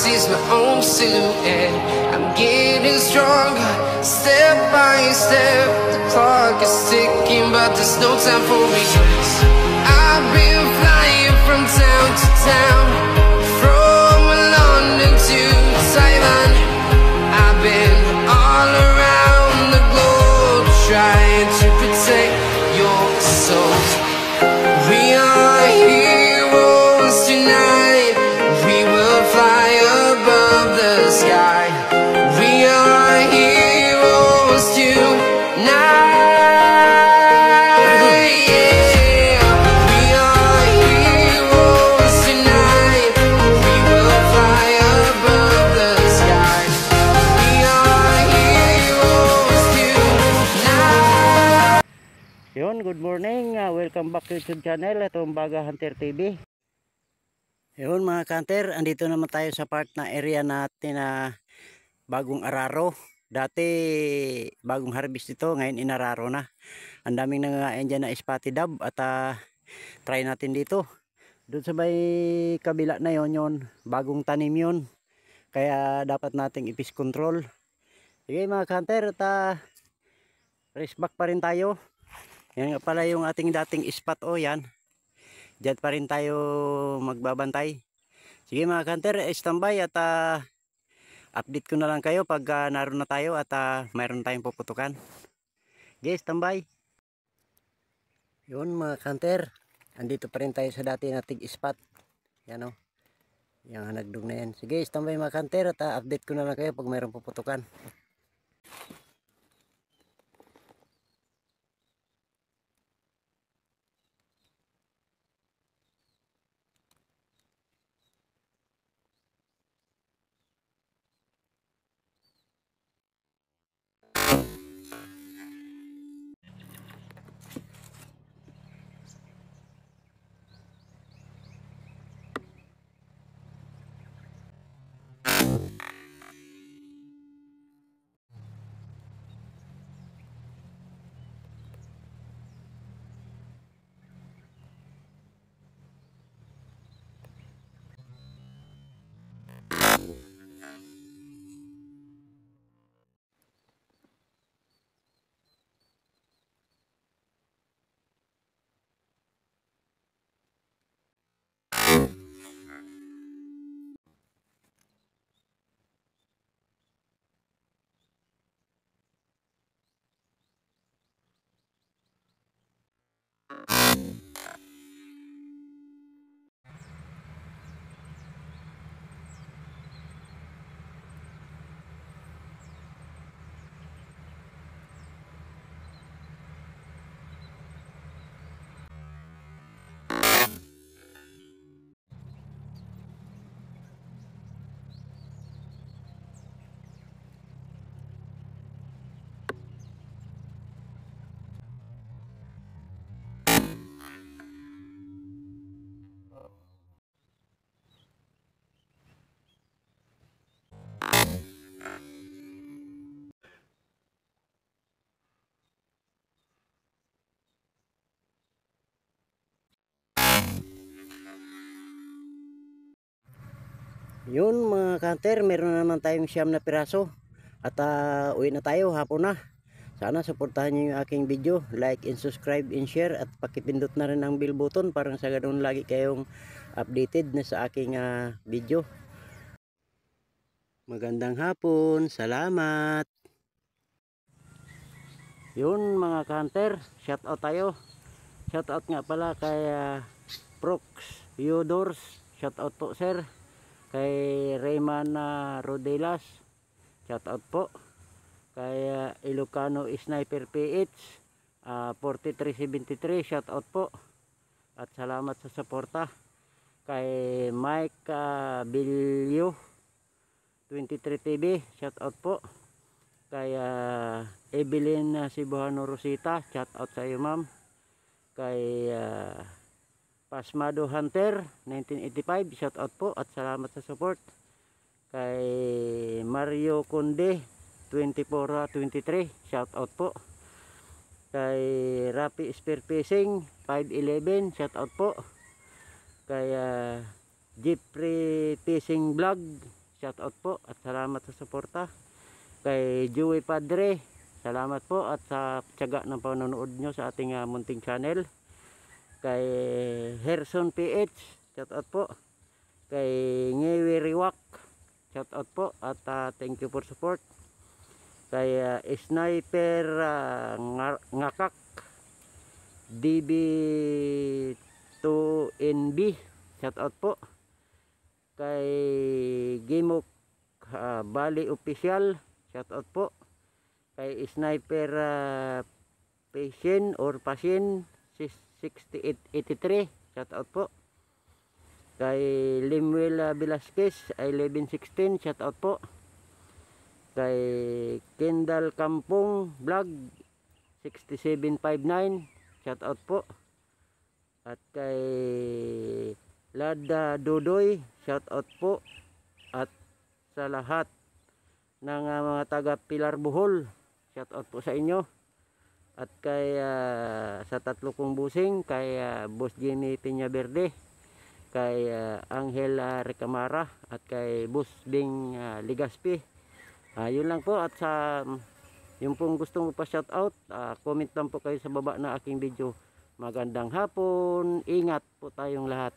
sees my own silhouette. I'm getting stronger, step by step. The clock is ticking, but there's no time for regrets. I've been flying from town to town, from London to Taiwan. I've been all around the globe, trying to protect your soul. We are heroes tonight. We will fly above the sky. We are heroes tonight. Yeah. We are heroes tonight. We will fly above the sky. We are heroes tonight. Yun, good morning. Welcome back to YouTube channel. Ito ang Baga Hunter TV. Yun mga hunter, andito naman tayo sa part na area natin na bagong araro. Dati bagong harvest ito, ngayon inararo na. Ang daming nangangain dyan na spotted dove at try natin dito. Doon sa may kabila na yon, bagong tanim yun. Kaya dapat nating ipis control. Sige mga hunter, at race back pa rin tayo. Yan nga pala yung ating dating spot, yan. Diyan pa rin tayo magbabantay. Sige mga hunter, standby at update ko na lang kayo pag naroon na tayo at mayroon tayong puputukan. Okay, standby. Yun mga hunter, andito pa rin tayo sa dati nating spot. Yan o, yung hanagdog na yan. Sige, standby mga hunter at update ko na lang kayo pag mayroon puputukan. Yun mga hunter, meron na naman tayong 9 na piraso at uwi na tayo, hapon na. Sana suportahan niyo yung aking video, like and subscribe and share at pakipindot na rin ang bell button para sa ganoon lagi kayong updated na sa aking video. Magandang hapon, salamat. Yun mga hunter, shout out tayo. Shout out nga pala kay Prox Yodors, shout out po sir. Kay Rayman Rodelas, shout out po. Kay Ilocano Sniper PH 4373, shout out po. At salamat sa suporta. Kay Mike Bilyo 23 TV, shout out po. Kay Evelyn Cebuano Rosita, shout out sa iyo ma'am. Kay Pasmado Hunter 1985, shout out po at salamat sa support. Kay Mario Conde 2423, shout out po. Kay Rapi Spear Fishing 511, shout out po. Kay Jeffrey Fishing Vlog, shout out po at salamat sa suporta. Kay Joey Padre, salamat po at sa tiyaga ng panonood nyo sa ating munting channel. Kay Herson PH, shout out po. Kay Ngewi Riwak, shout out po at thank you for support. Kay Sniper Ngakak DB2NB, shout out po. Kay Gimok Bali Official, shout out po. Kay Sniper Passion or Passion 6883, shout out po. Kay Limuel Velasquez 1116, shout out po. Kay Kendall Kampong Vlog 6759, shout out po. At kay Lada Dodoy, shout out po. At sa lahat ng mga taga Pilar Bohol, shout out po sa inyo. At kay sa tatlo kong busing, kay Boss Jimmy Peñaverde, kay Angel Recamara at kay Boss Bing Ligaspi. Yun lang po. At sa yung pong gustong pa shout out, comment lang po kayo sa baba na aking video. Magandang hapon, ingat po tayong lahat.